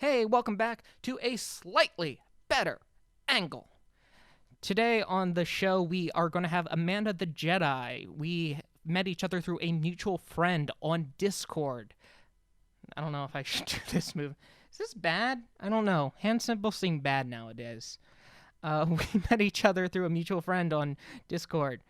Hey, welcome back to a slightly better angle. Today on the show, we are going to have Amanda the Jedi. We met each other through a mutual friend on Discord. I don't know if I should do this move. Is this bad? I don't know. Hand symbols seem bad nowadays. We met each other through a mutual friend on Discord.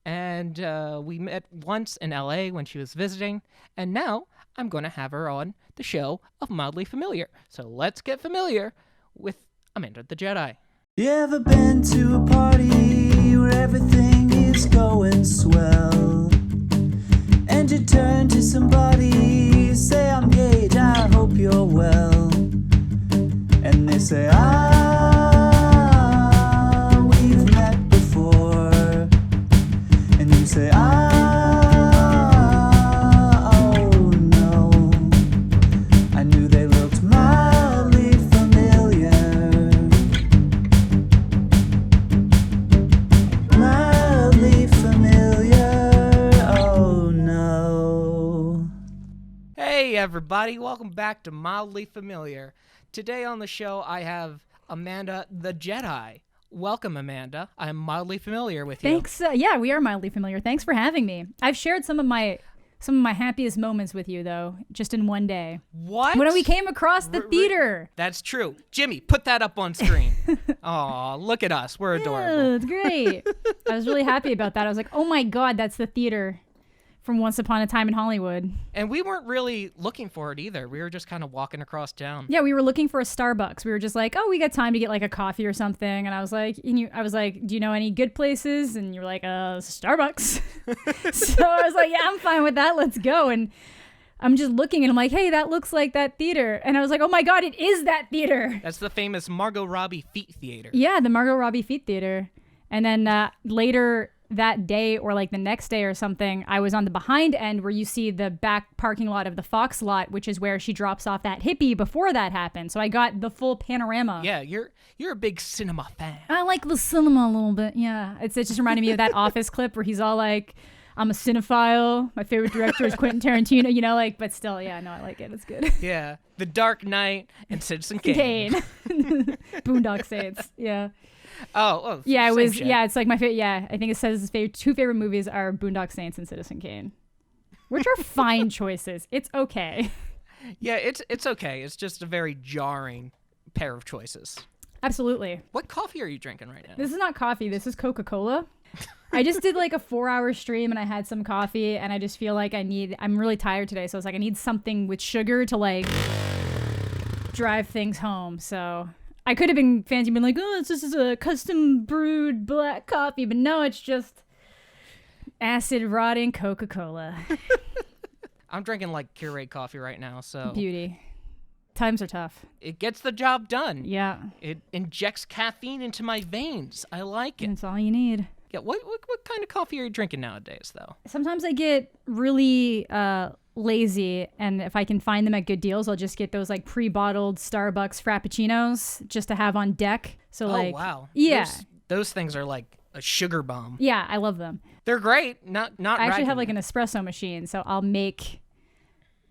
And we met once in LA when she was visiting. And now I'm going to have her on the show of Mildly Familiar. So let's get familiar with Amanda the Jedi. You ever been to a party where everything is going swell? And you turn to somebody, say, I'm Gage, I hope you're well. And they say, we've met before. And you say, oh no. I knew they looked mildly familiar. Mildly familiar, oh no. Hey everybody, welcome back to Mildly Familiar. Today on the show I have Amanda the Jedi. Welcome, Amanda. I'm mildly familiar with you. Thanks. Yeah, we are mildly familiar. Thanks for having me. I've shared some of my happiest moments with you, though, just in one day. What? When we came across the theater. That's true. Jimmy, put that up on screen. Aw, look at us. We're adorable. Yeah, it's great. I was really happy about that. I was like, oh my God, that's the theater from Once Upon a Time in Hollywood. And we weren't really looking for it either. We were just kind of walking across town. Yeah, we were looking for a Starbucks. We were just like, oh, we got time to get like a coffee or something. And I was like, do you know any good places? And you were like, Starbucks. So I was like, yeah, I'm fine with that. Let's go. And I'm just looking and I'm like, hey, that looks like that theater. And I was like, oh my God, it is that theater. That's the famous Margot Robbie Feet Theater. Yeah, the Margot Robbie Feet Theater. And then later that day or like the next day or something, I was on the behind end where you see the back parking lot of the Fox lot, which is where she drops off that hippie before that happened. So I got the full panorama. Yeah, you're a big cinema fan. I like the cinema a little bit. Yeah, it just reminded me of that Office clip where he's all like, I'm a cinephile. My favorite director is Quentin Tarantino, but still, yeah, no, I like it. It's good. Yeah, The Dark Knight and Citizen Kane. Boondock Saints. Yeah. Oh, yeah, it was. Shit. Yeah, it's like my favorite. Yeah, I think it says his two favorite movies are Boondock Saints and Citizen Kane, which are fine choices. It's okay. Yeah, it's okay. It's just a very jarring pair of choices. Absolutely. What coffee are you drinking right now? This is not coffee. This is Coca-Cola. I just did like a 4-hour stream and I had some coffee and I just feel like I'm really tired today. So it's like I need something with sugar to like drive things home. So I could have been fancy being like, oh, this is a custom brewed black coffee. But no, it's just acid rotting Coca-Cola. I'm drinking like Keurig coffee right now. So Beauty. Times are tough. It gets the job done. Yeah. It injects caffeine into my veins. I like it. That's all you need. Yeah. What kind of coffee are you drinking nowadays, though? Sometimes I get really lazy, and if I can find them at good deals, I'll just get those like pre-bottled Starbucks Frappuccinos just to have on deck. So like, wow. Yeah. Those things are like a sugar bomb. Yeah, I love them. They're great. Not. I actually have like an espresso machine, so I'll make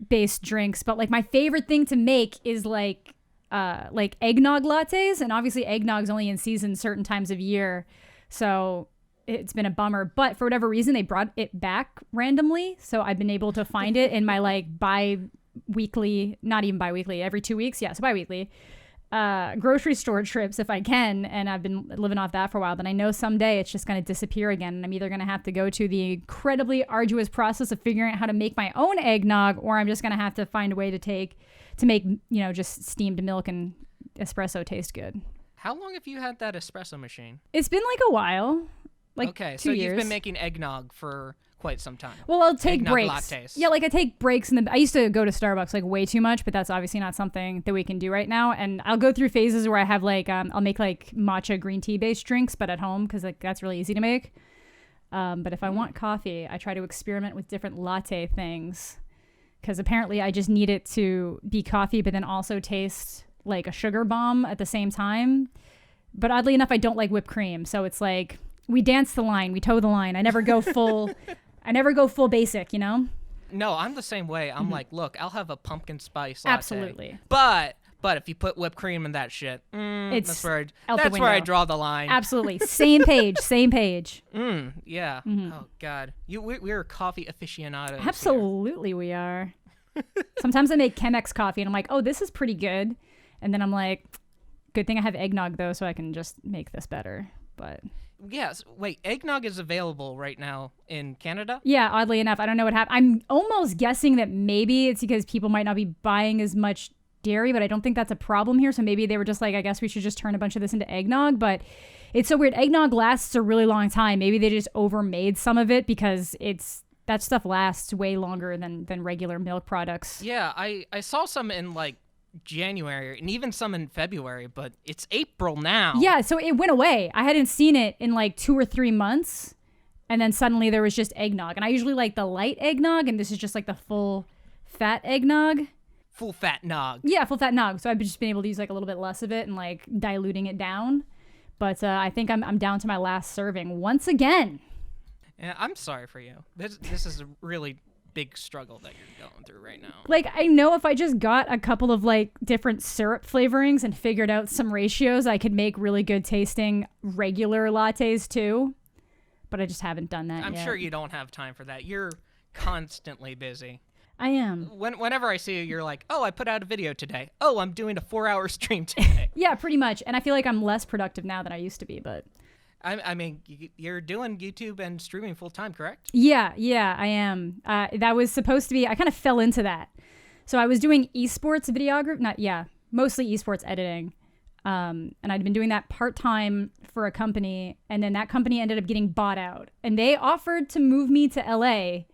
base drinks, but like my favorite thing to make is like eggnog lattes, and obviously eggnog's only in season certain times of year, so it's been a bummer, but for whatever reason they brought it back randomly, so I've been able to find it in my like bi-weekly, not even bi-weekly, every 2 weeks, yeah, so bi-weekly grocery store trips if I can, and I've been living off that for a while, but I know someday it's just going to disappear again, and I'm either going to have to go to the incredibly arduous process of figuring out how to make my own eggnog, or I'm just going to have to find a way to make, just steamed milk and espresso taste good. How long have you had that espresso machine? It's been like a while, like okay, 2 years. You've been making eggnog for quite some time. Well, I'll take eggnog breaks. Lattes. Yeah, like I take breaks I used to go to Starbucks like way too much, but that's obviously not something that we can do right now. And I'll go through phases where I have like I'll make like matcha green tea based drinks, but at home because like that's really easy to make. But if I want coffee, I try to experiment with different latte things because apparently I just need it to be coffee, but then also taste like a sugar bomb at the same time. But oddly enough, I don't like whipped cream, so it's like we dance the line, we toe the line. I never go full. I never go full basic, No, I'm the same way. I'm like, look, I'll have a pumpkin spice latte. Absolutely. But But if you put whipped cream in that shit, It's that's where out the that's where I window. draw the line. Absolutely. Same page. Same page. Yeah. Oh God, we're coffee aficionados. here. Absolutely, we are. Sometimes I make Chemex coffee and I'm like, oh, this is pretty good. And then I'm like, good thing I have eggnog though, so I can just make this better. But Yes. Wait, eggnog is available right now in Canada. yeah, oddly enough, I don't know what happened. I'm almost guessing that maybe it's because people might not be buying as much dairy, but I don't think that's a problem here. So maybe they were just like, I guess we should just turn a bunch of this into eggnog. But it's so weird. Eggnog lasts a really long time. Maybe they just overmade some of it because that stuff lasts way longer than regular milk products. Yeah, I saw some in like January and even some in February, but it's April now. Yeah, so it went away. I hadn't seen it in like 2 or 3 months. And then suddenly there was just eggnog. And I usually like the light eggnog, and this is just like the full fat eggnog. Full fat nog. Yeah, full fat nog. So I've just been able to use like a little bit less of it and like diluting it down. But I think I'm down to my last serving once again. Yeah, I'm sorry for you. This is a really big struggle that you're going through right now. Like, I know if I just got a couple of like different syrup flavorings and figured out some ratios, I could make really good tasting regular lattes too. But I just haven't done that I'm yet. sure you don't have time for that. You're constantly busy. I am. Whenever I see you, you're like, oh, I put out a video today. Oh, I'm doing a 4-hour stream today. Yeah, pretty much. And I feel like I'm less productive now than I used to be, but I mean, you're doing YouTube and streaming full time, correct? yeah, I am. That was supposed to be, I kind of fell into that. So I was doing esports videography, mostly esports editing. And I'd been doing that part-time for a company, and then that company ended up getting bought out. And they offered to move me to LA,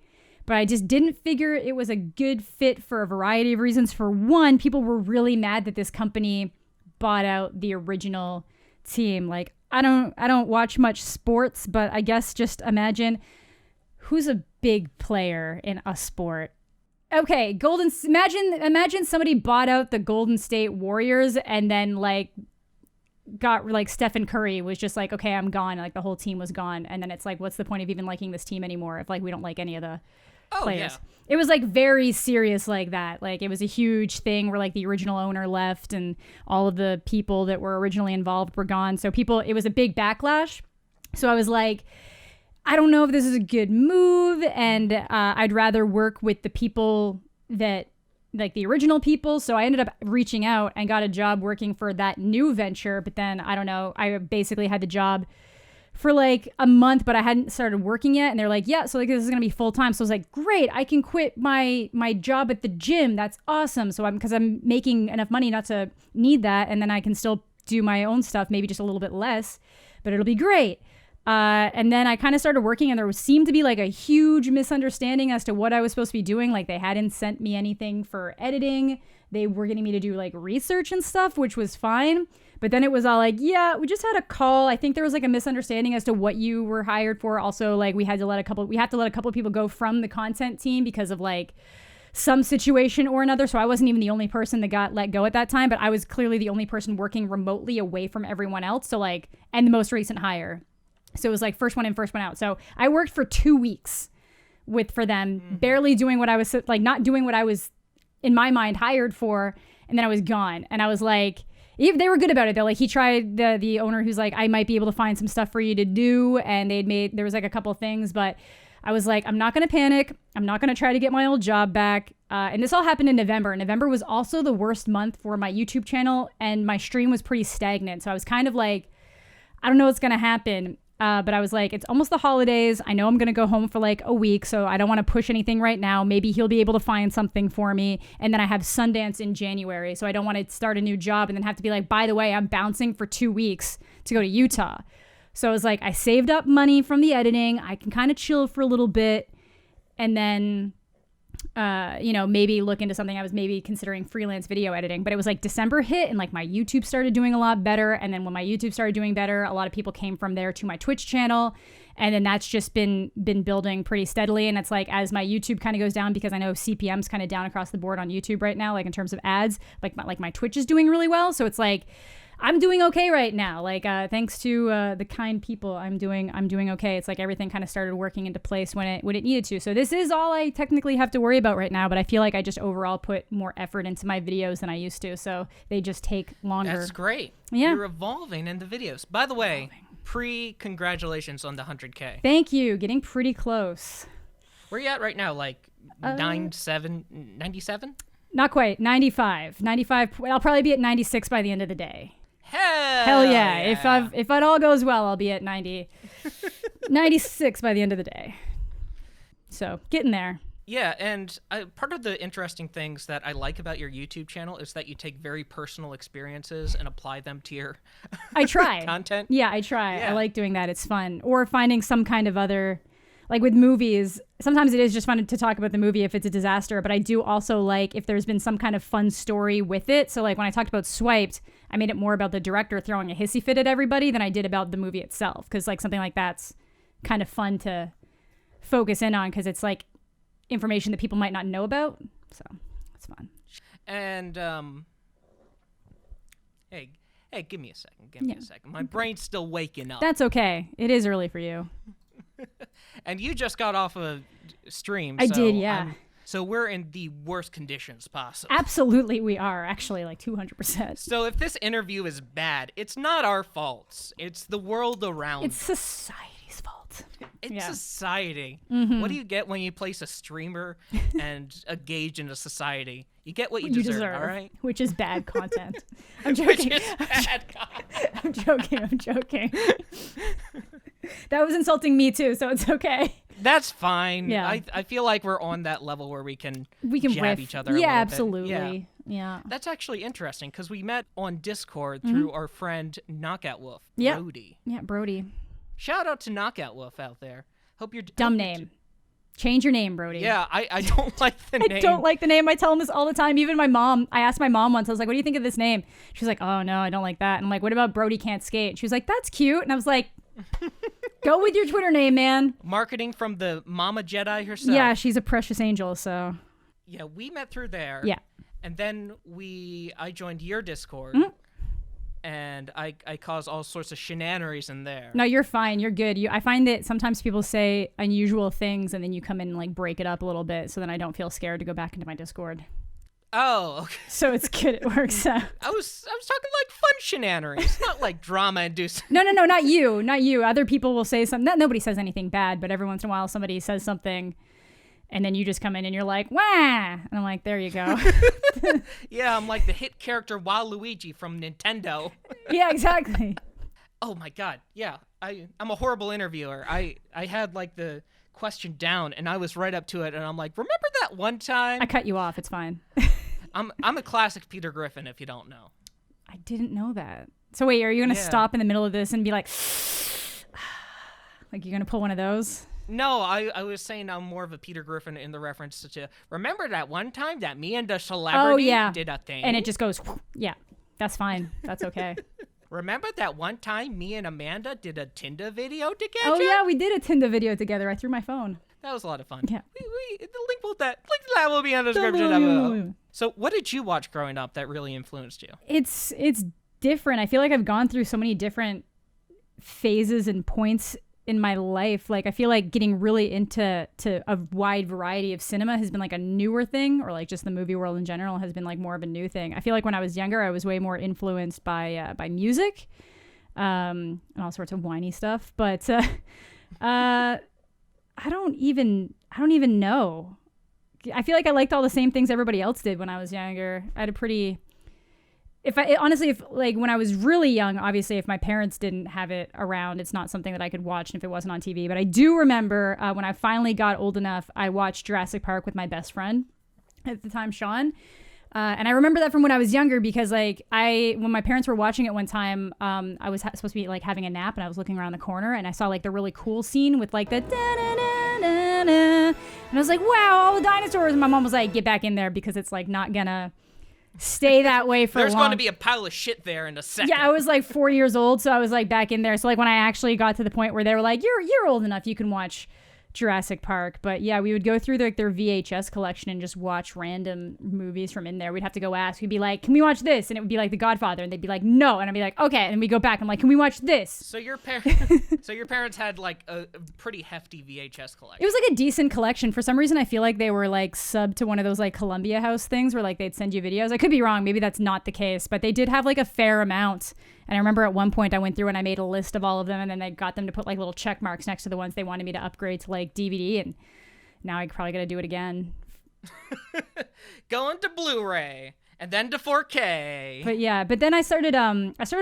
but I just didn't figure it was a good fit for a variety of reasons. For one, people were really mad that this company bought out the original team. Like, I don't watch much sports, but I guess just imagine who's a big player in a sport. Okay, imagine somebody bought out the Golden State Warriors and then like got like Stephen Curry was just like, okay, I'm gone. Like the whole team was gone. And then it's like, what's the point of even liking this team anymore if like we don't like any of the players? Yeah. It was like very serious like that. Like it was a huge thing where like the original owner left and all of the people that were originally involved were gone. So it was a big backlash. So I was like, I don't know if this is a good move, and I'd rather work with the people that, like the original people. So I ended up reaching out and got a job working for that new venture. But then, I don't know, I basically had the job for like a month, but I hadn't started working yet. And they're like, yeah, so like this is going to be full time. So I was like, great, I can quit my job at the gym. That's awesome. So because I'm making enough money not to need that. And then I can still do my own stuff, maybe just a little bit less, but it'll be great. And then I kind of started working, and there seemed to be like a huge misunderstanding as to what I was supposed to be doing. Like they hadn't sent me anything for editing. They were getting me to do like research and stuff, which was fine. But then it was all like, yeah, we just had a call. I think there was like a misunderstanding as to what you were hired for. Also, like we have to let a couple of people go from the content team because of like some situation or another. So I wasn't even the only person that got let go at that time, but I was clearly the only person working remotely away from everyone else. So like, and the most recent hire. So it was like first one in, first one out. So I worked for 2 weeks for them, barely doing what I was like, not doing what I was in my mind hired for. And then I was gone. And I was like, they were good about it though. Like he tried, the owner who's like, I might be able to find some stuff for you to do. And there was like a couple of things, but I was like, I'm not going to panic. I'm not going to try to get my old job back. And this all happened in November. November was also the worst month for my YouTube channel, and my stream was pretty stagnant. So I was kind of like, I don't know what's going to happen. But I was like, it's almost the holidays. I know I'm going to go home for like a week, so I don't want to push anything right now. Maybe he'll be able to find something for me. And then I have Sundance in January, so I don't want to start a new job and then have to be like, by the way, I'm bouncing for 2 weeks to go to Utah. So I was like, I saved up money from the editing. I can kind of chill for a little bit. And then, maybe look into something. I was maybe considering freelance video editing, but it was like December hit and like my YouTube started doing a lot better. And then when my YouTube started doing better, a lot of people came from there to my Twitch channel. And then that's just been building pretty steadily. And it's like, as my YouTube kind of goes down, because I know CPM's kind of down across the board on YouTube right now, like in terms of ads, like my Twitch is doing really well. So it's like, I'm doing okay right now. Like, thanks to the kind people, I'm doing okay. It's like everything kind of started working into place when it needed to. So this is all I technically have to worry about right now. But I feel like I just overall put more effort into my videos than I used to. So they just take longer. That's great. Yeah. You're evolving in the videos. By the way, congratulations on the 100K. Thank you. Getting pretty close. Where you at right now? Like 97? Not quite. 95. 95. I'll probably be at 96 by the end of the day. Hell yeah. If it all goes well, I'll be at 96 by the end of the day. So getting there. Yeah, and part of the interesting things that I like about your YouTube channel is that you take very personal experiences and apply them to your I try. content. Yeah, I try. Yeah. I like doing that. It's fun. Or finding some kind of other, like with movies, sometimes it is just fun to talk about the movie if it's a disaster, but I do also like if there's been some kind of fun story with it. So like when I talked about Swiped, I made it more about the director throwing a hissy fit at everybody than I did about the movie itself. Because like something like that's kind of fun to focus in on because it's like information that people might not know about. So it's fun. And hey, give me a second. Give me a second. My brain's still waking up. That's okay. It is early for you. And you just got off a stream. I did, yeah. So we're in the worst conditions possible. Absolutely, we are actually like 200%. So if this interview is bad, it's not our fault. It's the world around. It's society's fault. It's society. Mm-hmm. What do you get when you place a streamer and a Gage into society? You get what you deserve, all right? Which is bad content. I'm joking. Which is bad content. I'm joking. That was insulting me too, so it's okay. That's fine. Yeah. I feel like we're on that level where we can jab riff. each other a Yeah, little absolutely. bit. Yeah. That's actually interesting because we met on Discord through our friend Knockout Wolf, Brody. Yeah, Brody. Shout out to Knockout Wolf out there. Hope you're Dumb name. Change your name, Brody. Yeah, I don't like the name. I don't like the name. I tell him this all the time. Even my mom, I asked my mom once, I was like, what do you think of this name? She was like, oh no, I don't like that. And I'm like, what about Brody Can't Skate? She was like, that's cute. And I was like, go with your Twitter name, man. Marketing from the Mama Jedi herself. Yeah, she's a precious angel, so. Yeah, we met through there. Yeah. And then I joined your Discord. And I cause all sorts of shenanigans in there. No, you're fine. You're good. I find that sometimes people say unusual things and then you come in and like break it up a little bit so then I don't feel scared to go back into my Discord. Oh, okay. So it's good. It works out. I was talking like fun shenanigans, not like drama induced. No, not you. Not you. Other people will say something. Nobody says anything bad, but every once in a while somebody says something and then you just come in and you're like, wah! And I'm like, there you go. Yeah, I'm like the hit character Waluigi from Nintendo. Yeah, exactly. Oh my god, yeah. I'm a horrible interviewer. I had like the question down and I was right up to it and I'm like, remember that one time? I cut you off. It's fine. I'm a classic Peter Griffin if you don't know. I didn't know that. So wait, are you going to stop in the middle of this and be like, like you're going to pull one of those? No, I was saying I'm more of a Peter Griffin in the reference to remember that one time that me and the celebrity did a thing? And it just goes, yeah, that's fine. That's okay. Remember that one time me and Amanda did a Tinder video together? Oh, yeah, we did a Tinder video together. I threw my phone. That was a lot of fun. Yeah. The link to that will be in the description. So what did you watch growing up that really influenced you? It's different. I feel like I've gone through so many different phases and points in my life. Like I feel like getting really into a wide variety of cinema has been like a newer thing, or like just the movie world in general has been like more of a new thing. I feel like when I was younger, I was way more influenced by music, and all sorts of whiny stuff. But I don't even know. I feel like I liked all the same things everybody else did when I was younger. I had a pretty. If when I was really young, obviously, if my parents didn't have it around, it's not something that I could watch if it wasn't on TV. But I do remember when I finally got old enough, I watched Jurassic Park with my best friend at the time, Sean. And I remember that from when I was younger because when my parents were watching it one time, I was supposed to be like having a nap and I was looking around the corner and I saw like the really cool scene with like the da-da-da-da-da. And I was like, wow, all the dinosaurs. And my mom was like, get back in there because it's like not gonna stay that way for There's long. going to be a pile of shit there in a second. Yeah, I was like 4 years old, so I was like back in there. So like when I actually got to the point where they were like, you're old enough, you can watch Jurassic Park. But yeah, we would go through their VHS collection and just watch random movies from in there. We'd have to go ask. We'd be like, can we watch this? And it would be like The Godfather. And they'd be like, no. And I'd be like, okay. And we go back. I'm like, can we watch this? So your parents had like a pretty hefty VHS collection. It was like a decent collection. For some reason, I feel like they were like sub to one of those like Columbia House things where like they'd send you videos. I could be wrong. Maybe that's not the case. But they did have like a fair amount. And I remember at one point I went through and I made a list of all of them, and then I got them to put like little check marks next to the ones they wanted me to upgrade to like DVD. And now I probably got to do it again. Going to Blu-ray and then to 4K. But yeah, but then I started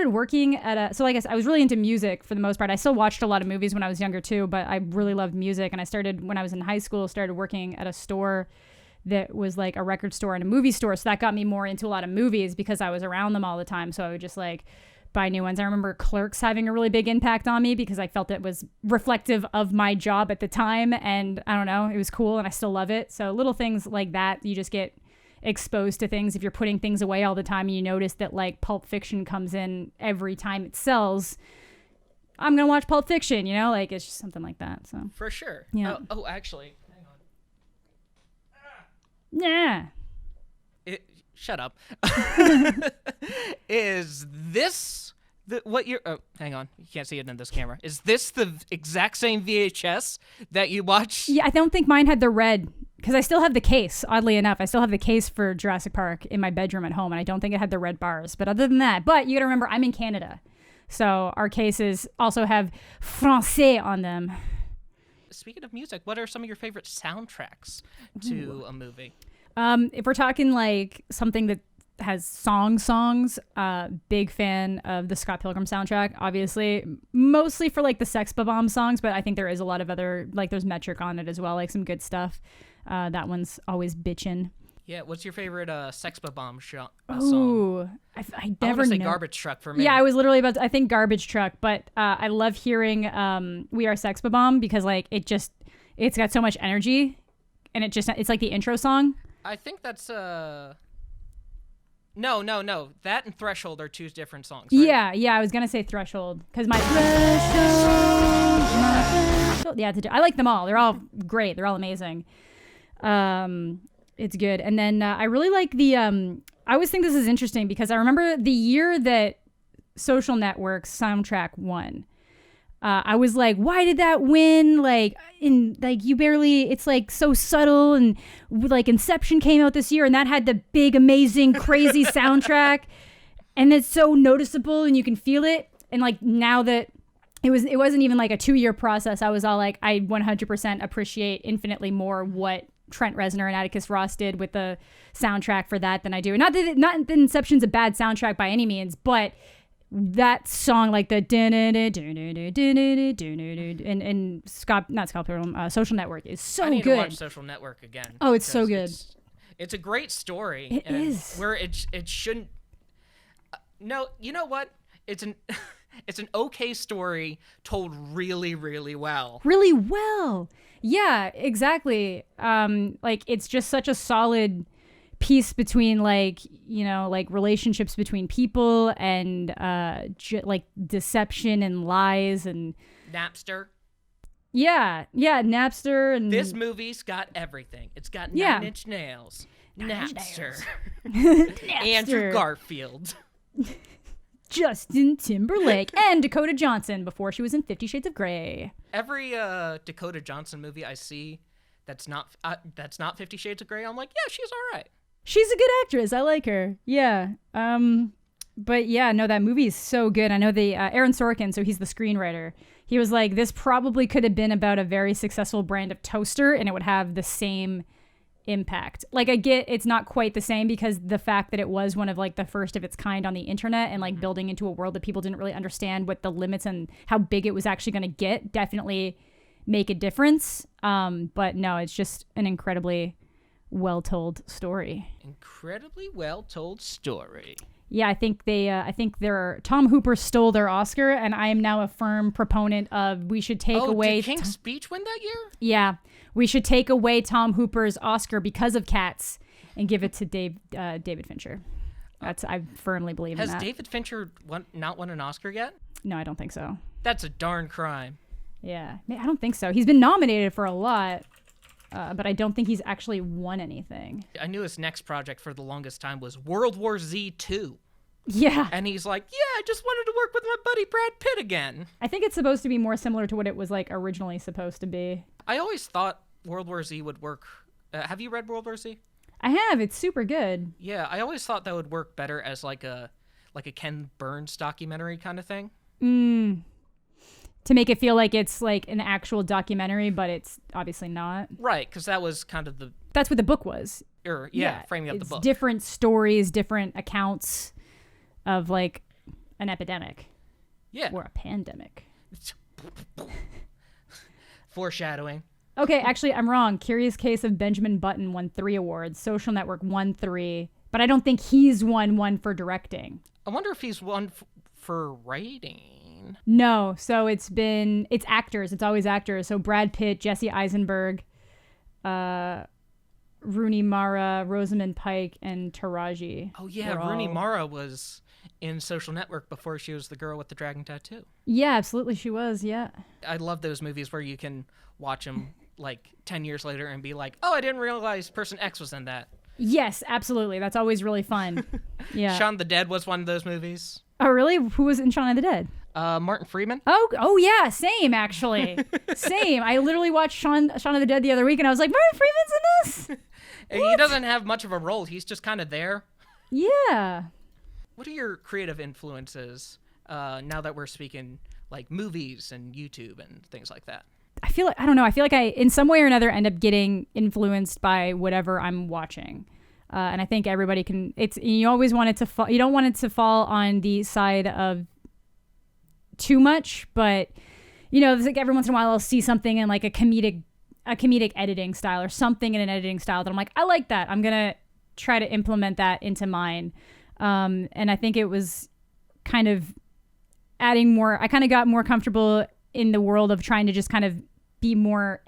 working at a, so like I was really into music for the most part. I still watched a lot of movies when I was younger too, but I really loved music. And I started, when I was in high school, started working at a store that was like a record store and a movie store. So that got me more into a lot of movies because I was around them all the time. So I would just like buy new ones. I remember Clerks having a really big impact on me because I felt it was reflective of my job at the time. And I don't know, it was cool and I still love it. So little things like that, you just get exposed to things. If you're putting things away all the time and you notice that like Pulp Fiction comes in every time it sells, I'm going to watch Pulp Fiction, you know, like it's just something like that. So for sure. Yeah. Oh, actually, hang on. Yeah. Shut up. Is this what you're... Oh, hang on. You can't see it in this camera. Is this the exact same VHS that you watched? Yeah, I don't think mine had the red, because I still have the case, oddly enough. I still have the case for Jurassic Park in my bedroom at home, and I don't think it had the red bars. But other than that, but you gotta remember, I'm in Canada. So our cases also have Francais on them. Speaking of music, what are some of your favorite soundtracks to a movie? If we're talking like something that has songs, big fan of the Scott Pilgrim soundtrack, obviously, mostly for like the Sex Bomb songs, but I think there is a lot of other, like there's Metric on it as well, like some good stuff. That one's always bitchin'. Yeah, what's your favorite Sex Bomb song? Ooh, I never I know. say Garbage Truck for me. Yeah, I was literally about to, I think Garbage Truck, but I love hearing We Are Sex Bomb because like it's got so much energy, and it's like the intro song. I think that's no. That and Threshold are two different songs. Right? Yeah. I was gonna say Threshold because my Threshold. Yeah, I like them all. They're all great. They're all amazing. It's good. And then I really like the. I always think this is interesting because I remember the year that Social Network's soundtrack won. I was like, why did that win? Like, it's like so subtle, and like Inception came out this year and that had the big, amazing, crazy soundtrack, and it's so noticeable and you can feel it. And like now that it wasn't even like a 2-year process, I was all like, I 100% appreciate infinitely more what Trent Reznor and Atticus Ross did with the soundtrack for that than I do. Not that Inception's a bad soundtrack by any means, but that song, like the and not Scott Pilgrim, Social Network is so good. I need to watch Social Network again. Oh, it's so good. It's a great story. It is. Where it shouldn't. No, you know what? It's an okay story told really, really well. Really well. Yeah, exactly. Like it's just such a solid piece between like, you know, like relationships between people and like deception and lies and Napster. Yeah, Napster. And this movie's got everything. It's got Nine Inch Nails, Napster, Andrew Garfield, Justin Timberlake, and Dakota Johnson before she was in 50 Shades of Grey. Every Dakota Johnson movie I see that's not 50 Shades of Grey, I'm like, yeah, she's all right. She's a good actress. I like her. Yeah. But yeah, no, that movie is so good. I know the Aaron Sorkin, so he's the screenwriter. He was like, this probably could have been about a very successful brand of toaster and it would have the same impact. Like I get it's not quite the same because the fact that it was one of like the first of its kind on the internet and like building into a world that people didn't really understand what the limits and how big it was actually going to get definitely make a difference. But no, it's just an incredibly well-told story. Incredibly well-told story. Yeah, I think Tom Hooper stole their Oscar, and I am now a firm proponent of we should take away. Did King's Speech win that year? Yeah, we should take away Tom Hooper's Oscar because of Cats and give it to David Fincher. I firmly believe in that. Has David Fincher not won an Oscar yet? No, I don't think so. That's a darn crime. Yeah. I don't think so. He's been nominated for a lot, but I don't think he's actually won anything. I knew his next project for the longest time was World War Z 2. Yeah. And he's like, yeah, I just wanted to work with my buddy Brad Pitt again. I think it's supposed to be more similar to what it was like originally supposed to be. I always thought World War Z would work. Have you read World War Z? I have. It's super good. Yeah, I always thought that would work better as like a Ken Burns documentary kind of thing. To make it feel like it's like an actual documentary, but it's obviously not. Right, because that was kind of That's what the book was. framing up the It's book. different stories, different accounts of like an epidemic. Yeah. Or a pandemic. Foreshadowing. Okay, actually, I'm wrong. Curious Case of Benjamin Button won 3 awards. Social Network won 3. But I don't think he's won one for directing. I wonder if he's won for writing. No, so it's actors. It's always actors. So Brad Pitt, Jesse Eisenberg, Rooney Mara, Rosamund Pike, and Taraji. Oh, yeah, Rooney Mara was in Social Network before she was the girl with the dragon tattoo. Yeah, absolutely she was, yeah. I love those movies where you can watch them like 10 years later and be like, oh, I didn't realize person X was in that. Yes, absolutely. That's always really fun. Yeah. Shaun of the Dead was one of those movies. Oh, really? Who was in Shaun of the Dead? Martin Freeman. Oh yeah, same actually. Same. I literally watched Shaun of the Dead the other week and I was like, Martin Freeman's in this? He doesn't have much of a role. He's just kind of there. Yeah. What are your creative influences now that we're speaking like movies and YouTube and things like that? I feel like I in some way or another end up getting influenced by whatever I'm watching. And I think everybody can, you always want it to you don't want it to fall on the side of too much, but you know, it's like every once in a while I'll see something in like a comedic editing style or something in an editing style that I'm like, I like that. I'm going to try to implement that into mine. And I think it was kind of I kind of got more comfortable in the world of trying to just kind of be more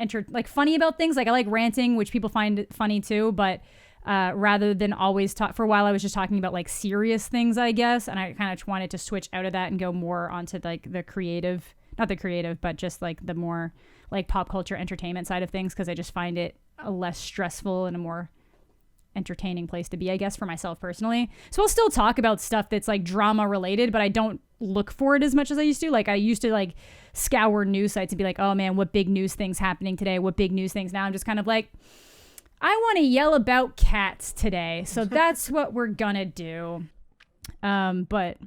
funny about things. Like I like ranting, which people find funny too, but rather than always talk. For a while I was just talking about like serious things, I guess, and I kind of wanted to switch out of that and go more onto like the creative, not the creative, but just like the more like pop culture entertainment side of things, because I just find it a less stressful and a more entertaining place to be, I guess, for myself personally. So I'll still talk about stuff that's like drama related, but I don't look for it as much as I used to. Like I used to like scour news sites and be like, oh man, what big news things happening today? What big news things? Now I'm just kind of like, I want to yell about cats today. So that's what we're gonna do. But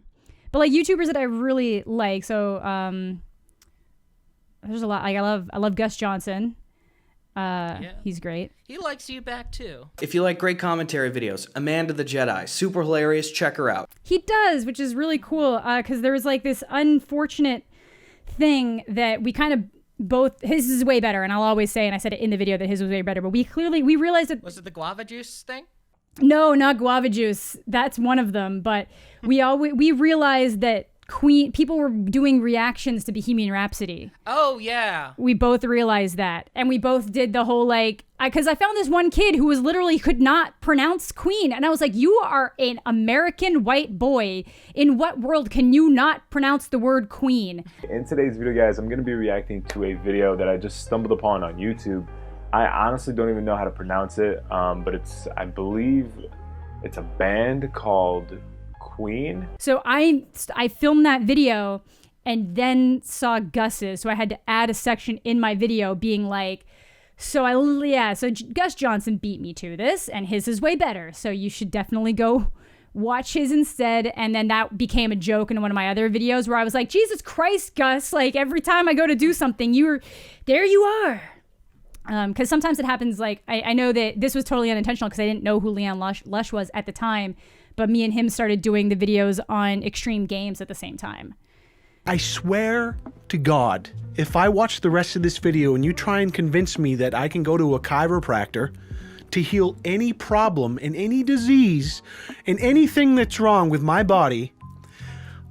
like YouTubers that I really like. So there's a lot. Like I love Gus Johnson. Yeah. He's great. He likes you back too. If you like great commentary videos, Amanda the Jedi, super hilarious, check her out. He does, which is really cool, because there was like this unfortunate thing that we kind of both, his is way better, and I'll always say, and I said it in the video that his was way better, but we realized that... Was it the guava juice thing? No, not guava juice. That's one of them, but we realized that people were doing reactions to Bohemian Rhapsody. Oh, yeah. We both realized that. And we both did the whole, like, because I found this one kid who was literally could not pronounce Queen. And I was like, you are an American white boy. In what world can you not pronounce the word Queen? In today's video, guys, I'm going to be reacting to a video that I just stumbled upon on YouTube. I honestly don't even know how to pronounce it, but I believe it's a band called Queen. So I filmed that video and then saw Gus's, so I had to add a section in my video being like, so Gus Johnson beat me to this and his is way better, so you should definitely go watch his instead. And then that became a joke in one of my other videos where I was like, Jesus Christ, Gus, like every time I go to do something, there you are. Because sometimes it happens, like I know that this was totally unintentional because I didn't know who Leon Lush was at the time, but me and him started doing the videos on extreme games at the same time. I swear to God, if I watch the rest of this video and you try and convince me that I can go to a chiropractor to heal any problem and any disease and anything that's wrong with my body,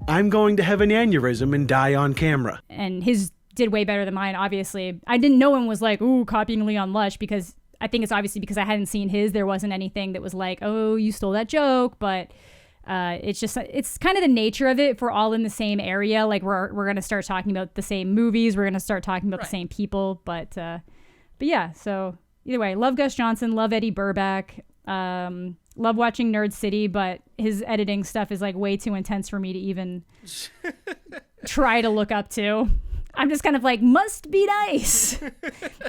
I'm going to have an aneurysm and die on camera. And his did way better than mine, obviously. I didn't know one was like, ooh, copying Leon Lush, because I think it's obviously because I hadn't seen his. There wasn't anything that was like, oh, you stole that joke. But It's kind of the nature of it. If we're all in the same area, like we're going to start talking about the same movies. We're going to start talking about the same people. But yeah, so either way, love Gus Johnson, love Eddie Burback, love watching Nerd City, but his editing stuff is like way too intense for me to even try to look up to. I'm just kind of like, must be nice.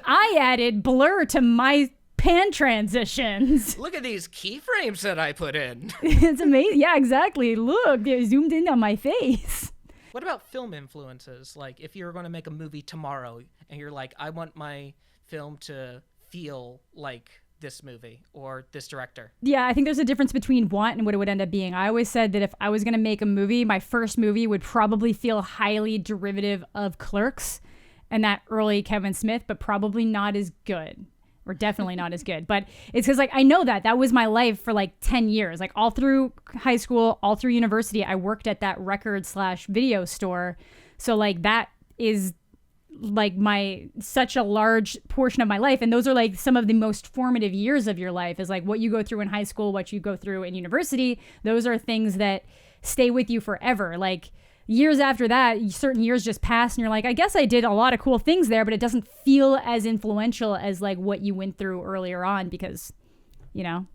I added blur to my pan transitions. Look at these keyframes that I put in. It's amazing. Yeah, exactly. Look, they're zoomed in on my face. What about film influences? Like, if you were going to make a movie tomorrow and you're like, I want my film to feel like this movie or this director. Yeah, I think there's a difference between want and what it would end up being. I always said that if I was going to make a movie, my first movie would probably feel highly derivative of Clerks and that early Kevin Smith, but probably not as good. Or definitely not as good. But it's because like I know that was my life for like 10 years. Like all through high school, all through university, I worked at that record/video store. So like that is like such a large portion of my life. And those are like some of the most formative years of your life, is like what you go through in high school, what you go through in university. Those are things that stay with you forever. Like years after that, certain years just pass and you're like, I guess I did a lot of cool things there, but it doesn't feel as influential as like what you went through earlier on because, you know,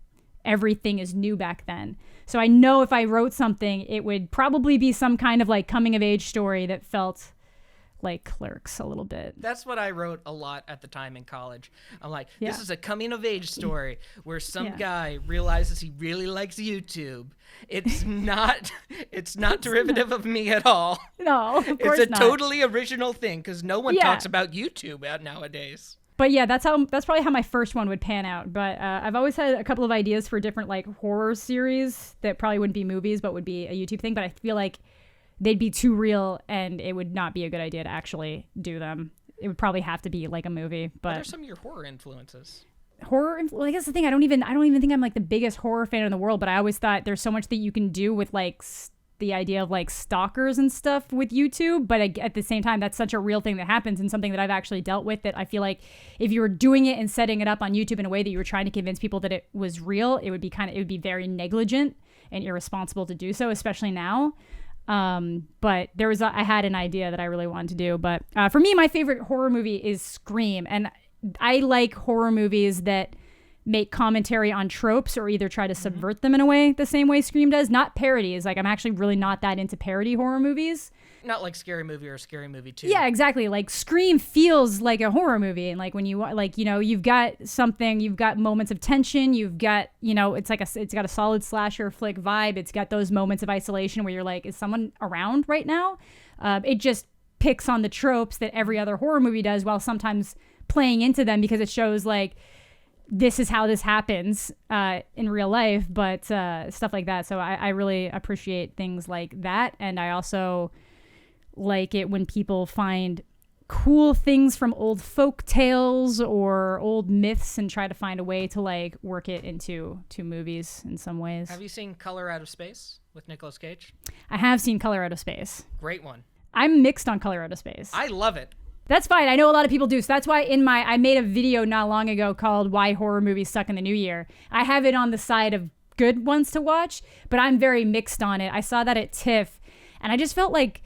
everything is new back then. So I know if I wrote something, it would probably be some kind of like coming of age story that felt like Clerks a little bit. That's what I wrote a lot at the time in college. I'm like, this is a coming of age story where some guy realizes he really likes YouTube. It's not derivative of me at all. No, of course it's a not. Totally original thing because no one talks about YouTube nowadays. But yeah, that's probably how my first one would pan out. But I've always had a couple of ideas for different like horror series that probably wouldn't be movies, but would be a YouTube thing. But I feel like they'd be too real and it would not be a good idea to actually do them. It would probably have to be like a movie. But what are some of your horror influences? Well, I guess the thing, I don't even think I'm like the biggest horror fan in the world, but I always thought there's so much that you can do with like the idea of like stalkers and stuff with YouTube. But at the same time, that's such a real thing that happens and something that I've actually dealt with, that I feel like if you were doing it and setting it up on YouTube in a way that you were trying to convince people that it was real, it would be very negligent and irresponsible to do so, especially now. But I had an idea that I really wanted to do, but for me, my favorite horror movie is Scream, and I like horror movies that make commentary on tropes or either try to subvert them in a way the same way Scream does, not parodies. Like I'm actually really not that into parody horror movies. Not like Scary Movie or Scary Movie 2. Yeah, exactly. Like Scream feels like a horror movie, and like when you like, you know, you've got moments of tension, you've got, you know, it's got a solid slasher flick vibe. It's got those moments of isolation where you're like, is someone around right now? It just picks on the tropes that every other horror movie does, while sometimes playing into them because it shows like this is how this happens in real life, but stuff like that. So I really appreciate things like that, and I also like it when people find cool things from old folk tales or old myths and try to find a way to like work it into movies in some ways. Have you seen Color Out of Space with Nicolas Cage? I have seen Color Out of Space. Great one. I'm mixed on Color Out of Space. I love it. That's fine. I know a lot of people do. So that's why I made a video not long ago called Why Horror Movies Suck in the New Year. I have it on the side of good ones to watch, but I'm very mixed on it. I saw that at TIFF and I just felt like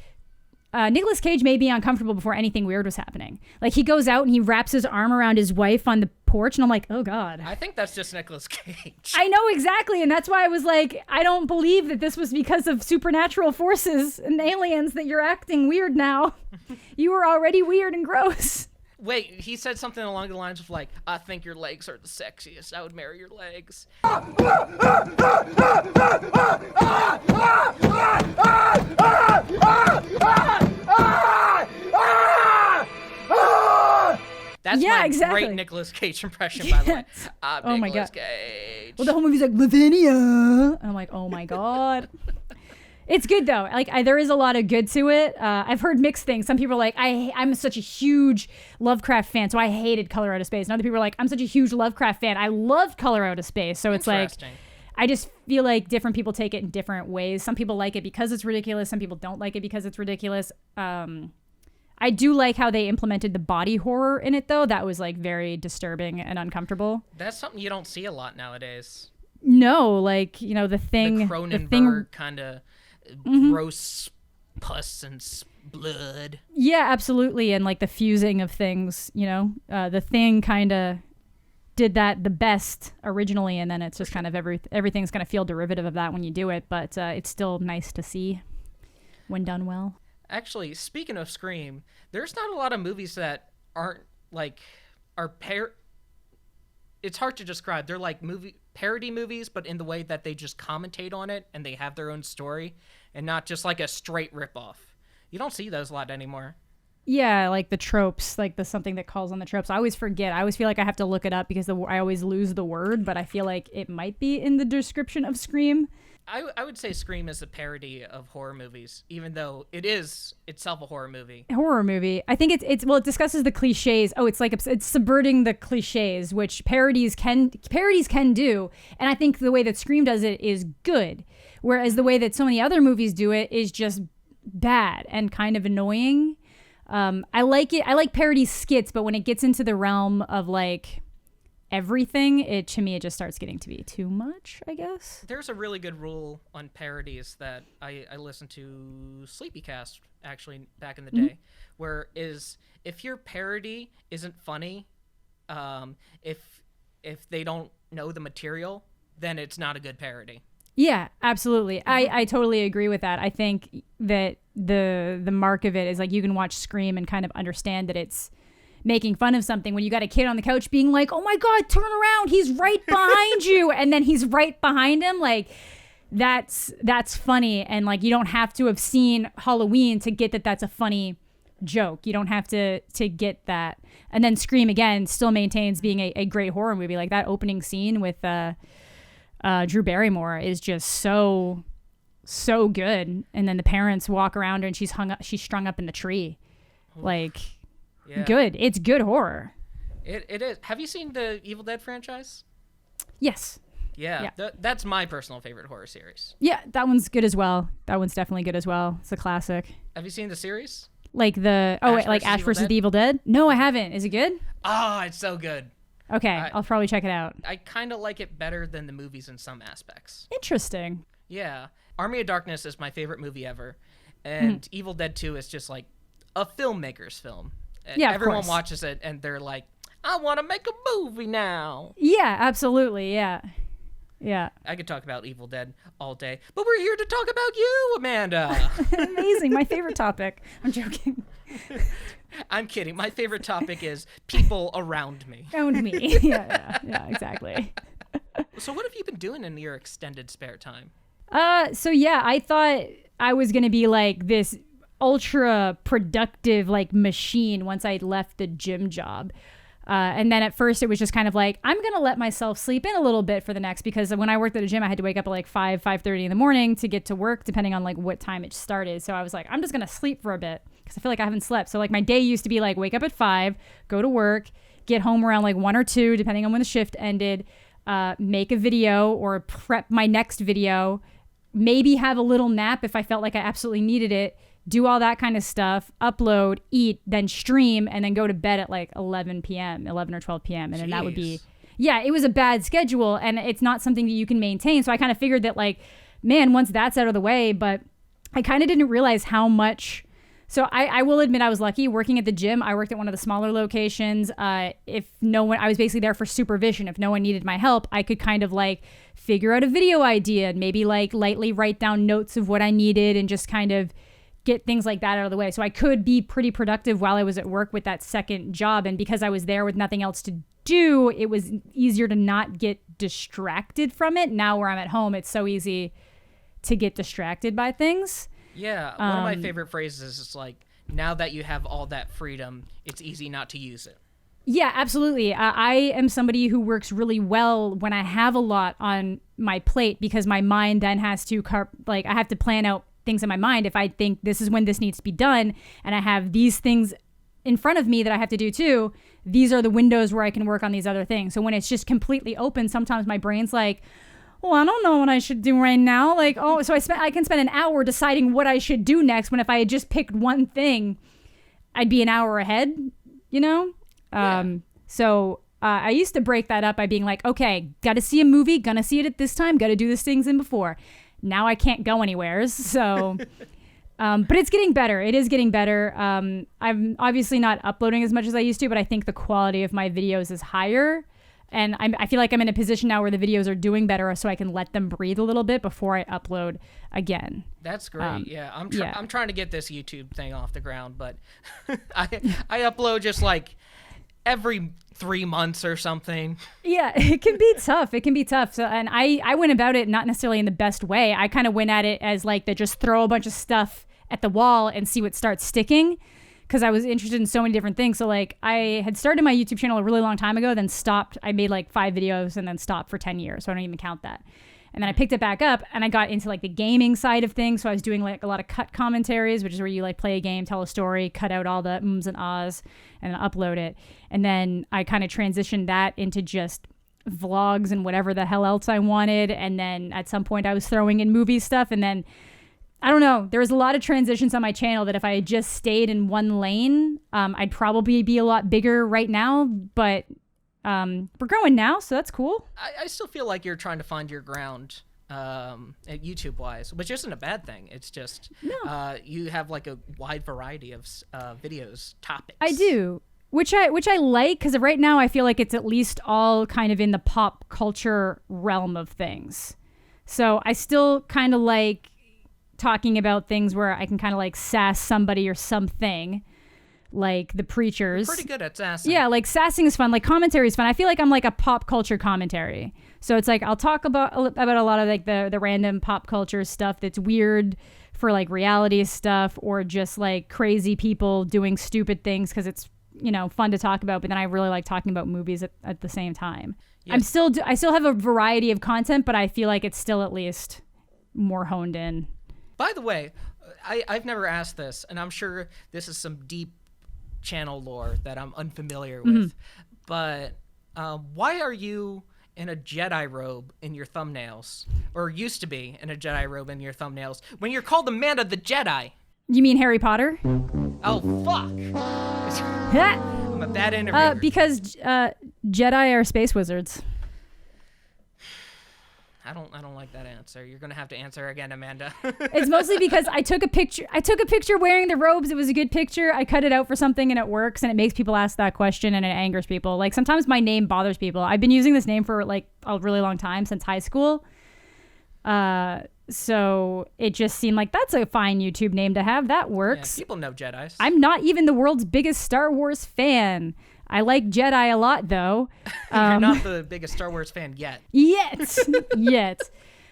Nicolas Cage made me uncomfortable before anything weird was happening. Like he goes out and he wraps his arm around his wife on the porch and I'm like, oh God. I think that's just Nicolas Cage. I know, exactly. And that's why I was like, I don't believe that this was because of supernatural forces and aliens that you're acting weird now. You were already weird and gross. Wait, he said something along the lines of like, I think your legs are the sexiest. I would marry your legs. That's my great Nicolas Cage impression, by the way. Oh my Nicolas God. Cage. Well, the whole movie's like, Lavinia. And I'm like, oh my God. It's good though. Like there is a lot of good to it. I've heard mixed things. Some people are like, I'm such a huge Lovecraft fan, so I hated Color Out of Space. And other people are like, I'm such a huge Lovecraft fan, I loved Color Out of Space. So it's like, I just feel like different people take it in different ways. Some people like it because it's ridiculous. Some people don't like it because it's ridiculous. I do like how they implemented the body horror in it though. That was like very disturbing and uncomfortable. That's something you don't see a lot nowadays. No, like, you know, the The thing. Cronenberg kind of gross pus and blood. Yeah, absolutely. And like the fusing of things, you know, the Thing kind of did that the best originally, and then it's just kind of everything's going to feel derivative of that when you do it, but it's still nice to see when done well. Actually, speaking of Scream, there's not a lot of movies that aren't like it's hard to describe. They're like parody movies, but in the way that they just commentate on it and they have their own story and not just like a straight ripoff. You don't see those a lot anymore. Yeah, like the tropes, like the something that calls on the tropes. I always forget. I always feel like I have to look it up because I always lose the word, but I feel like it might be in the description of Scream. I would say Scream is a parody of horror movies, even though it is itself a horror movie. Horror movie. I think it's well, it discusses the cliches. Oh, it's subverting the cliches, which parodies can do, and I think the way that Scream does it is good, whereas the way that so many other movies do it is just bad and kind of annoying. I like it. I like parody skits, but when it gets into the realm of like everything, to me it just starts getting to be too much, I guess. There's a really good rule on parodies that I listened to Sleepycast actually back in the day, where is if your parody isn't funny, if they don't know the material, then it's not a good parody. Yeah, absolutely. I totally agree with that. I think that the mark of it is like you can watch Scream and kind of understand that it's making fun of something when you got a kid on the couch being like, oh my God, turn around, he's right behind you. And then he's right behind him. Like that's funny. And like, you don't have to have seen Halloween to get that that's a funny joke. You don't have to get that. And then Scream again still maintains being a great horror movie. Like that opening scene with Drew Barrymore is just so good. And then the parents walk around her and she's strung up in the tree. Like, yeah. Good. It's good horror. It is. Have you seen the Evil Dead franchise? Yes. Yeah. That's my personal favorite horror series. Yeah, that one's good as well. That one's definitely good as well. It's a classic. Have you seen the series? Like Ash vs. the Evil Dead? No, I haven't. Is it good? Oh, it's so good. Okay, I'll probably check it out. I kind of like it better than the movies in some aspects. Interesting. Yeah. Army of Darkness is my favorite movie ever. And Evil Dead 2 is just like a filmmaker's film. Yeah, everyone watches it and they're like, I want to make a movie now. Yeah, absolutely. Yeah. I could talk about Evil Dead all day, but we're here to talk about you, Amanda. Amazing. My favorite topic. I'm joking. I'm kidding. My favorite topic is people around me. Around me. Yeah, exactly. So what have you been doing in your extended spare time? I thought I was going to be like this ultra productive like machine once I left the gym job. And then at first it was just kind of like, I'm going to let myself sleep in a little bit for the next, because when I worked at a gym, I had to wake up at like 5:30 in the morning to get to work, depending on like what time it started. So I was like, I'm just going to sleep for a bit because I feel like I haven't slept. So like my day used to be like, wake up at 5, go to work, get home around like 1 or 2, depending on when the shift ended, make a video or prep my next video, maybe have a little nap if I felt like I absolutely needed it, do all that kind of stuff, upload, eat, then stream, and then go to bed at like 11 or 12 p.m. And then that would be, it was a bad schedule and it's not something that you can maintain. So I kind of figured that like, man, once that's out of the way, but I kind of didn't realize how much. So I will admit I was lucky working at the gym. I worked at one of the smaller locations. I was basically there for supervision. If no one needed my help, I could kind of like figure out a video idea and maybe like lightly write down notes of what I needed and just kind of get things like that out of the way. So I could be pretty productive while I was at work with that second job. And because I was there with nothing else to do, it was easier to not get distracted from it. Now where I'm at home, it's so easy to get distracted by things. Yeah, one of my favorite phrases is like, now that you have all that freedom, it's easy not to use it. Yeah, absolutely. I am somebody who works really well when I have a lot on my plate, because my mind then has to, I have to plan out things in my mind. If I think this is when this needs to be done and I have these things in front of me that I have to do too, these are the windows where I can work on these other things. So when it's just completely open, sometimes my brain's like, well, I don't know what I should do right now. Like, so I can spend an hour deciding what I should do next, when if I had just picked one thing, I'd be an hour ahead, you know? Yeah. So I used to break that up by being like, okay, got to see a movie, gonna see it at this time, got to do this things in before. Now I can't go anywhere. So, but it's getting better. It is getting better. I'm obviously not uploading as much as I used to, but I think the quality of my videos is higher. And I feel like I'm in a position now where the videos are doing better, so I can let them breathe a little bit before I upload again. That's great. Yeah, I'm trying to get this YouTube thing off the ground, but I upload just like every 3 months or something. Yeah, it can be tough. It can be tough. So, and I went about it not necessarily in the best way. I kind of went at it as like just throw a bunch of stuff at the wall and see what starts sticking, because I was interested in so many different things. So like I had started my YouTube channel a really long time ago, then stopped. I made like 5 videos and then stopped for 10 years. So I don't even count that. And then I picked it back up and I got into like the gaming side of things. So I was doing like a lot of cut commentaries, which is where you like play a game, tell a story, cut out all the ums and ahs and then upload it. And then I kind of transitioned that into just vlogs and whatever the hell else I wanted. And then at some point I was throwing in movie stuff. And then I don't know, there was a lot of transitions on my channel that if I had just stayed in one lane, I'd probably be a lot bigger right now. But we're growing now, so that's cool. I still feel like you're trying to find your ground at YouTube wise, which isn't a bad thing. It's just you have like a wide variety of videos, topics. I do, which I like, because right now I feel like it's at least all kind of in the pop culture realm of things. So I still kind of like talking about things where I can kind of like sass somebody or something, like the preachers. You're pretty good at sassing. Yeah, like sassing is fun, like commentary is fun. I feel like I'm like a pop culture commentary. So it's like I'll talk about a lot of like the random pop culture stuff that's weird for like reality stuff, or just like crazy people doing stupid things because it's, you know, fun to talk about. But then I really like talking about movies at the same time. Yes. I still have a variety of content, but I feel like it's still at least more honed in. By the way, I've never asked this, and I'm sure this is some deep channel lore that I'm unfamiliar with, but why are you in a Jedi robe in your thumbnails, or used to be in a Jedi robe in your thumbnails, when you're called Amanda the Jedi? You mean Harry Potter? Oh, fuck. I'm a bad interviewer. Because Jedi are space wizards. I don't like that answer. You're gonna have to answer again, Amanda. It's mostly because I took a picture wearing the robes. It was a good picture. I cut it out for something and it works, and it makes people ask that question and it angers people. Like sometimes my name bothers people. I've been using this name for like a really long time, since high school. So it just seemed like that's a fine YouTube name to have. That works. Yeah, people know Jedis. I'm not even the world's biggest Star Wars fan. I like Jedi a lot, though. You're not the biggest Star Wars fan yet. Yet.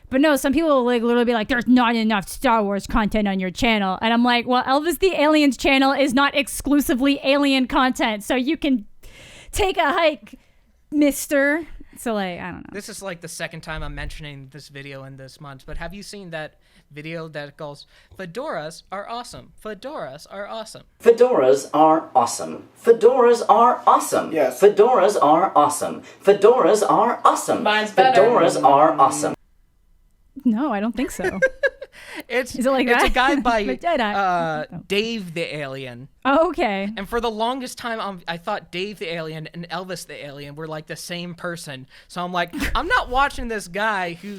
But no, some people will like literally be like, there's not enough Star Wars content on your channel. And I'm like, well, Elvis the Alien's channel is not exclusively alien content. So you can take a hike, mister. So like, I don't know. This is like the second time I'm mentioning this video in this month, but have you seen that video that goes, fedoras are awesome. Fedoras are awesome. Fedoras are awesome. Fedoras are awesome. Yes. Fedoras are awesome. Fedoras are awesome. Mine's better. Fedoras are awesome. No, I don't think so. Is it like it's that? a guy by Jedi. Dave the Alien. Oh, okay. And for the longest time, I thought Dave the Alien and Elvis the Alien were like the same person. So I'm like, I'm not watching this guy who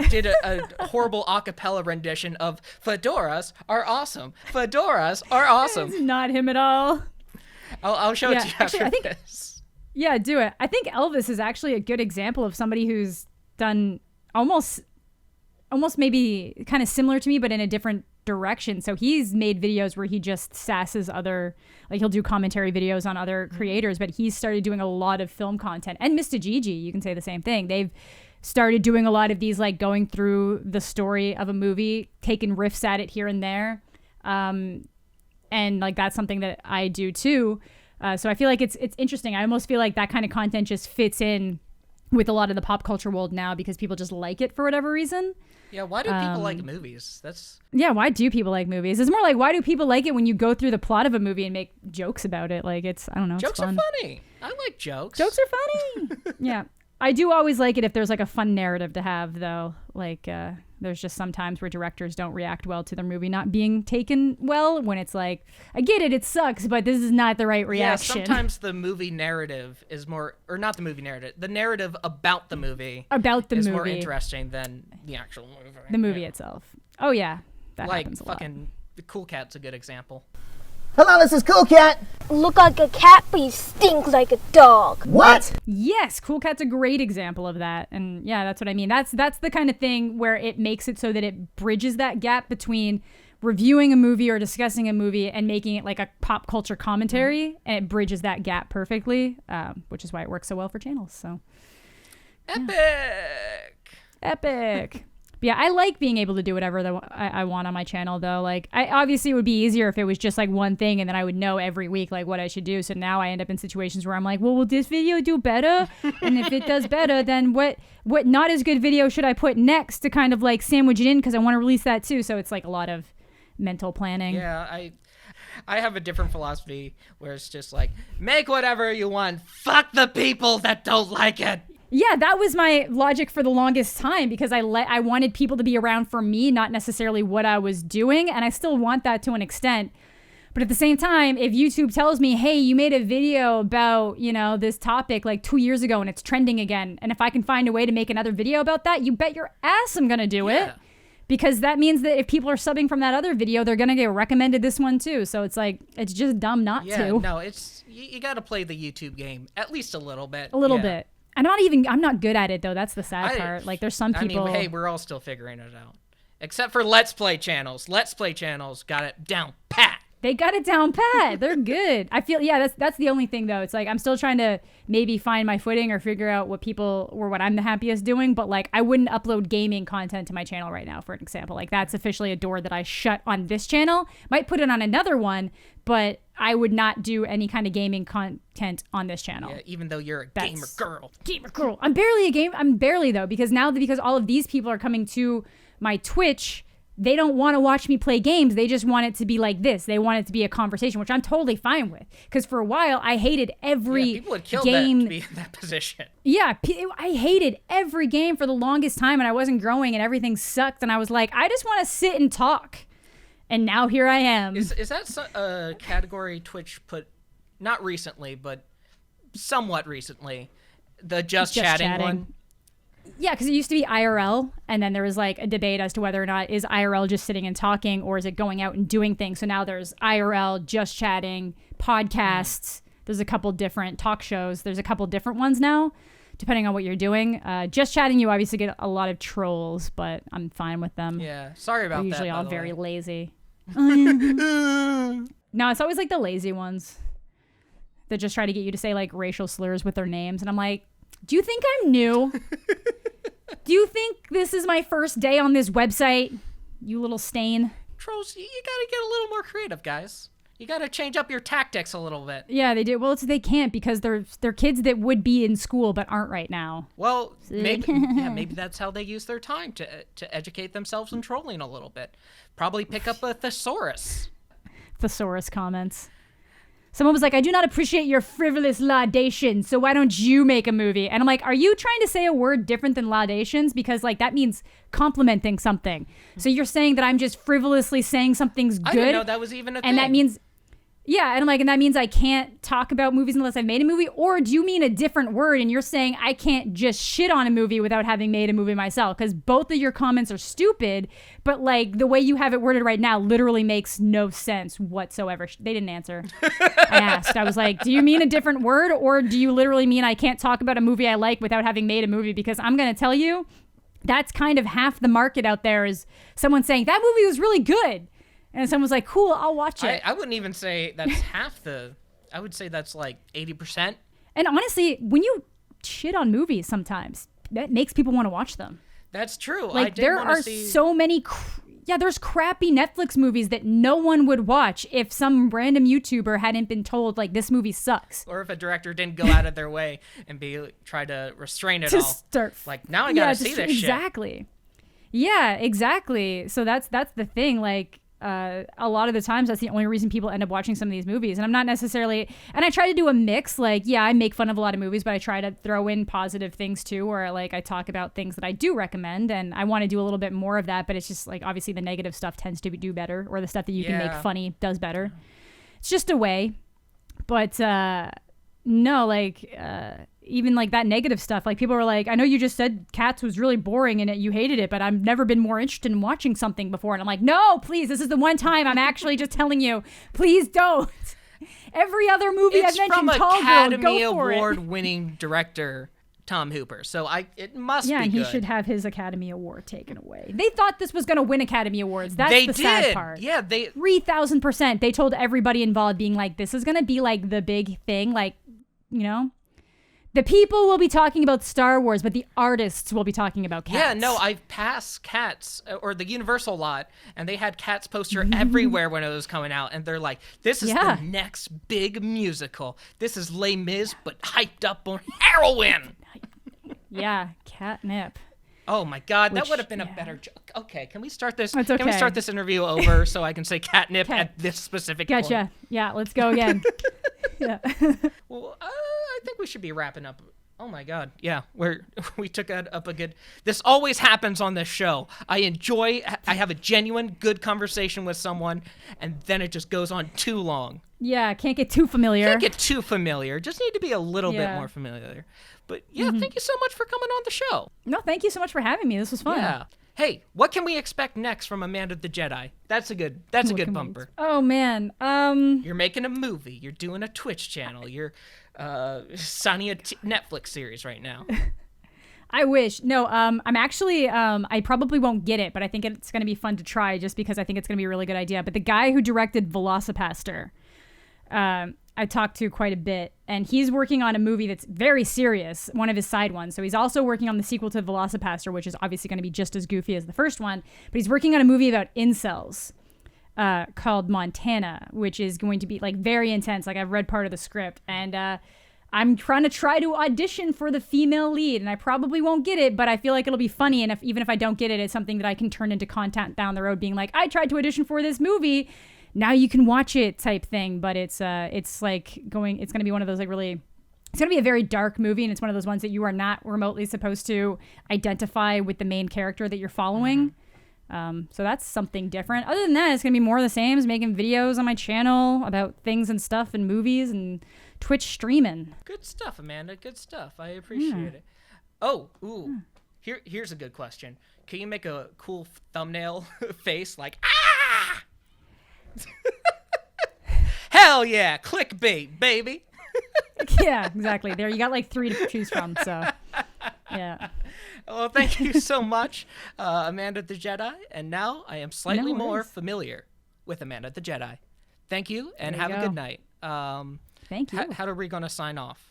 did a horrible a cappella rendition of Fedoras are awesome. Fedoras are awesome. It's not him at all. I'll show it to you after this. Yeah, do it. I think Elvis is actually a good example of somebody who's done almost maybe kind of similar to me, but in a different direction. So he's made videos where he just sasses other, like he'll do commentary videos on other creators, but he's started doing a lot of film content. And Mr. Gigi, you can say the same thing. They've started doing a lot of these, like going through the story of a movie, taking riffs at it here and there. And like, that's something that I do too. So I feel like it's interesting. I almost feel like that kind of content just fits in with a lot of the pop culture world now, because people just like it for whatever reason. Yeah, why do people like movies? Yeah, why do people like movies? It's more like, why do people like it when you go through the plot of a movie and make jokes about it? Like, I don't know. Jokes it's fun. are funny. I like jokes. Jokes are funny. Yeah. I do always like it if there's like a fun narrative to have, though. Like, there's just some times where directors don't react well to their movie not being taken well, when it's like, I get it, it sucks, but this is not the right reaction. Yeah, sometimes the movie narrative is more, or not the movie narrative, the narrative about the movie is more interesting than the actual movie. The movie itself. Oh, yeah. That like happens a lot. fucking the Cool Cat's a good example. Hello, this is Cool Cat. Look like a cat, but you stink like a dog. What? Yes, Cool Cat's a great example of that. And yeah, that's what I mean. That's the kind of thing where it makes it so that it bridges that gap between reviewing a movie or discussing a movie and making it like a pop culture commentary. And it bridges that gap perfectly, which is why it works so well for channels. So Epic. Yeah, I like being able to do whatever I want on my channel, though. Like, obviously it would be easier if it was just like one thing and then I would know every week like what I should do. So now I end up in situations where I'm like, well, will this video do better? And if it does better, then what not as good video should I put next to kind of like sandwich it in, because I want to release that too. So it's like a lot of mental planning. Yeah, I have a different philosophy where it's just like, make whatever you want. Fuck the people that don't like it. Yeah, that was my logic for the longest time, because I wanted people to be around for me, not necessarily what I was doing, and I still want that to an extent. But at the same time, if YouTube tells me, hey, you made a video about, this topic like 2 years ago and it's trending again, and if I can find a way to make another video about that, you bet your ass I'm gonna do it. Because that means that if people are subbing from that other video, they're gonna get recommended this one too. So it's like, it's just dumb not to. Yeah, no, it's you gotta play the YouTube game at least a little bit. A little bit. I'm not good at it though. That's the sad part. Like, there's some people. I mean, hey, we're all still figuring it out. Except for Let's Play channels. Let's Play channels got it down pat. They got it down pat. They're good. I feel, that's the only thing though. It's like, I'm still trying to maybe find my footing or figure out what I'm the happiest doing. But like, I wouldn't upload gaming content to my channel right now, for an example. Like, that's officially a door that I shut on this channel. Might put it on another one, but I would not do any kind of gaming content on this channel. Yeah, even though you're a gamer girl. Gamer girl. I'm barely though, because all of these people are coming to my Twitch, they don't want to watch me play games. They just want it to be like this. They want it to be a conversation, which I'm totally fine with. Because for a while, I hated every people would kill game that to be in that position. Yeah, I hated every game for the longest time, and I wasn't growing, and everything sucked. And I was like, I just want to sit and talk. And now here I am. Is that a category Twitch put, not recently, but somewhat recently, the just chatting one? Yeah, because it used to be IRL, and then there was like a debate as to whether or not is IRL just sitting and talking, or is it going out and doing things. So now there's IRL, just chatting, podcasts. There's a couple different talk shows. There's a couple different ones now, depending on what you're doing. Just chatting, you obviously get a lot of trolls, but I'm fine with them. Yeah, sorry about that. They're usually all very lazy. No, it's always like the lazy ones that just try to get you to say like racial slurs with their names, and I'm like, do you think I'm new? Do you think this is my first day on this website, you little stain? Trolls, you gotta get a little more creative, guys. You gotta change up your tactics a little bit. Yeah, they do. Well, they can't, because they're kids that would be in school but aren't right now. Well, maybe that's how they use their time to educate themselves in trolling a little bit. Probably pick up a thesaurus. Thesaurus comments. Someone was like, I do not appreciate your frivolous laudations, so why don't you make a movie? And I'm like, are you trying to say a word different than laudations? Because like, that means complimenting something. So you're saying that I'm just frivolously saying something's good? I didn't know that was even a thing. And that means, yeah, and I'm like, and that means I can't talk about movies unless I've made a movie? Or do you mean a different word and you're saying I can't just shit on a movie without having made a movie myself? Because both of your comments are stupid, but like the way you have it worded right now literally makes no sense whatsoever. They didn't answer. I asked. I was like, do you mean a different word, or do you literally mean I can't talk about a movie I like without having made a movie? Because I'm going to tell you, that's kind of half the market out there, is someone saying that movie was really good. And someone's like, cool, I'll watch it. I wouldn't even say that's half the... I would say that's like 80%. And honestly, when you shit on movies sometimes, that makes people want to watch them. That's true. Like, there are so many... there's crappy Netflix movies that no one would watch if some random YouTuber hadn't been told, like, this movie sucks. Or if a director didn't go out of their way and try to restrain it all. Like, now I gotta see this shit. Exactly. Yeah, exactly. So that's the thing. Like, a lot of the times that's the only reason people end up watching some of these movies. And I'm not necessarily, and I try to do a mix. Like, yeah, I make fun of a lot of movies, but I try to throw in positive things too, or like I talk about things that I do recommend, and I want to do a little bit more of that. But it's just like, obviously the negative stuff tends to do better, or the stuff that you can make funny does better. It's just a way. But no, like even like that negative stuff, like people were like, I know you just said Cats was really boring and you hated it, but I've never been more interested in watching something before. And I'm like, no, please, this is the one time I'm actually just telling you, please don't. Every other movie I've mentioned, Tall Girl, go for it. It's from Academy Award-winning director Tom Hooper, so it must be good. Yeah, and he should have his Academy Award taken away. They thought this was going to win Academy Awards. That's the sad part. Yeah, they 3,000%. They told everybody involved, being like, this is going to be like the big thing, like, you know, the people will be talking about Star Wars, but the artists will be talking about Cats. Yeah, no, I've passed Cats, or the Universal lot, and they had Cats poster everywhere when it was coming out, and they're like, this is the next big musical. This is Les Mis, but hyped up on heroin. Yeah, catnip. Oh my God, that would have been a better joke. Okay, can we start this? It's okay. Can we start this interview over so I can say catnip at this specific point? Gotcha. Yeah, let's go again. Yeah. Well, I think we should be wrapping up. Oh my God, yeah, we took up a good. This always happens on this show. I have a genuine good conversation with someone, and then it just goes on too long. Yeah, can't get too familiar. Just need to be a little bit more familiar. But yeah, thank you so much for coming on the show. No, thank you so much for having me. This was fun. Yeah. Hey, what can we expect next from Amanda the Jedi? That's a good bumper. Oh man. You're making a movie. You're doing a Twitch channel. You're signing a Netflix series right now. I wish. No, I'm actually, I probably won't get it, but I think it's going to be fun to try just because I think it's going to be a really good idea. But the guy who directed Velocipaster, I talked to quite a bit, and he's working on a movie that's very serious, one of his side ones. So he's also working on the sequel to Velocipaster, which is obviously going to be just as goofy as the first one, but he's working on a movie about incels called Montana, which is going to be like very intense. Like, I've read part of the script, and I'm trying to audition for the female lead, and I probably won't get it, but I feel like it'll be funny, and even if I don't get it, it's something that I can turn into content down the road, being like, I tried to audition for this movie, now you can watch it type thing. But it's going to be one of those like really, it's going to be a very dark movie, and it's one of those ones that you are not remotely supposed to identify with the main character that you're following. So that's something different. Other than that, it's going to be more of the same as making videos on my channel about things and stuff and movies and Twitch streaming. Good stuff, Amanda. Good stuff. I appreciate it. Oh, ooh. Here's a good question. Can you make a cool thumbnail face like, ah! Hell yeah, clickbait, baby. Yeah, exactly. There, you got like 3 to choose from, so yeah. Well, thank you so much, Amanda the Jedi. And now I am slightly more familiar with Amanda the Jedi. Thank you, and have a good night. Thank you. How are we going to sign off?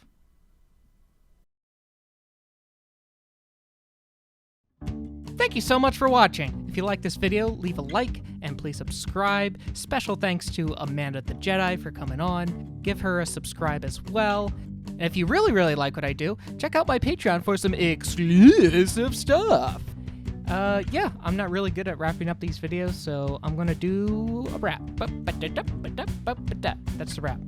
Thank you so much for watching. If you like this video, leave a like and please subscribe. Special thanks to Amanda the Jedi for coming on. Give her a subscribe as well. And if you really, really like what I do, check out my Patreon for some exclusive stuff. Yeah, I'm not really good at wrapping up these videos, so I'm gonna do a wrap. That's the wrap.